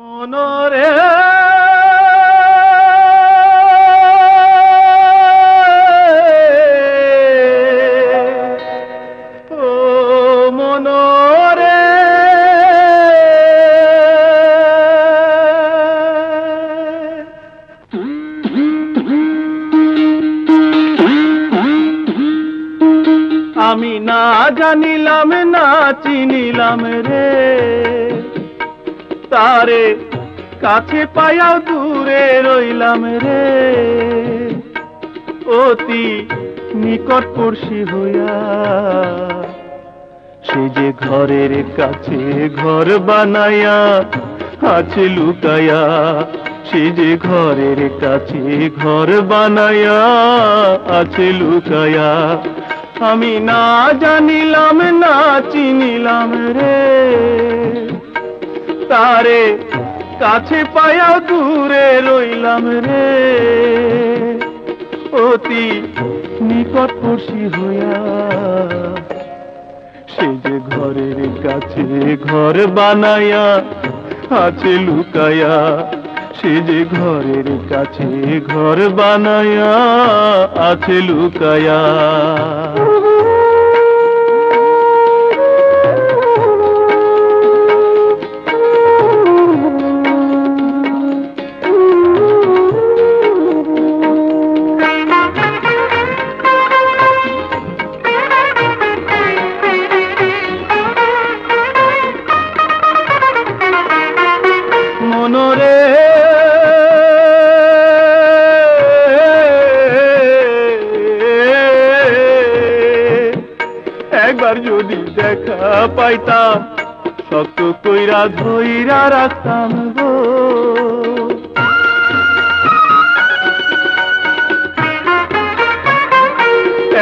মনরে ও মনরে আমি না জানিলাম না চিনিলাম রে তারে কাছে পায়াও দূরে রইলাম রে অতি নিকটবর্তী হইয়া সে যে ঘরের কাছে ঘর বানায়া আছে লুকায়া সে যে ঘরের কাছে ঘর বানায়া আছে লুকায়া আমি না জানিলাম না চিনিলাম রে তারে কাছে পায়াও দূরে রইলাম রে অতি নিকটবর্তী হইয়া সে যে ঘরের কাছে ঘর বানায়া আছে লুকায়া সে যে ঘরের কাছে ঘর বানায়া আছে লুকায়া মনরে একবার যদি দেখা পাইতাম শক্ত কইরা ধইরা রাখতাম গো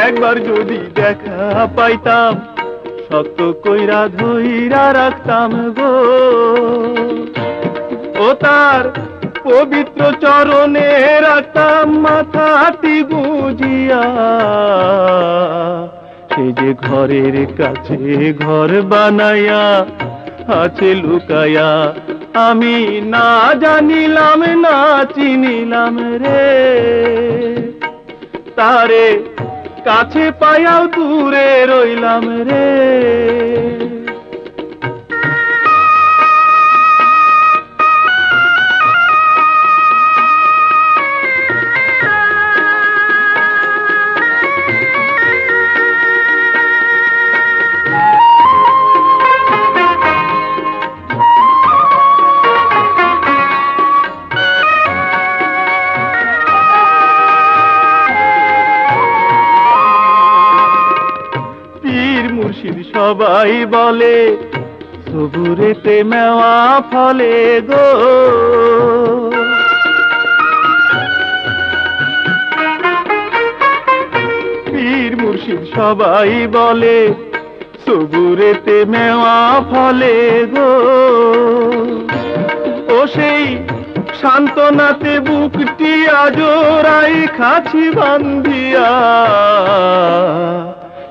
একবার যদি দেখা পাইতাম শক্ত কইরা ধইরা রাখতাম গো ও তার পবিত্র চরণে রাখতাম মাথাটি গুজিয়া সে যে ঘরের কাছে ঘর বানায়া আছে লুকায়া আমি না জানিলাম না চিনিলাম রে তারে কাছে পায়াও দূরে রইলাম রে মুর্শিদ সবাই বলে সবুরেতে মেওয়া ফলে গো পীর মুর্শিদ সবাই বলে সবুরেতে মেওয়া ফলে গো ও সেই সান্ত্বনাতে বুকটি আজোরাই খাছি বান্ধিয়া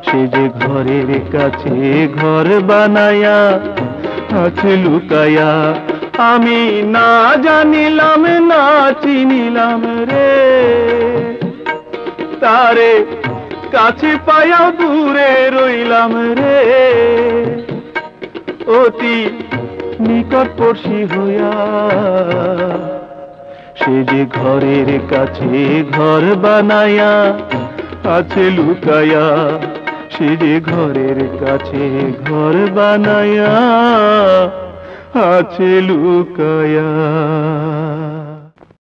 সে যে ঘরের কাছে ঘর বানায়া আছে লুকায়া আমি না জানিলাম না চিনিলাম রে তারে কাছে পায়াও দূরে রইলাম রে অতি নিকটবর্তী হইয়া সে যে ঘরের কাছে ঘর বানায়া আছে লুকায়া সে যে ঘরের কাছে ঘর বানায়া আছে লুকায়া।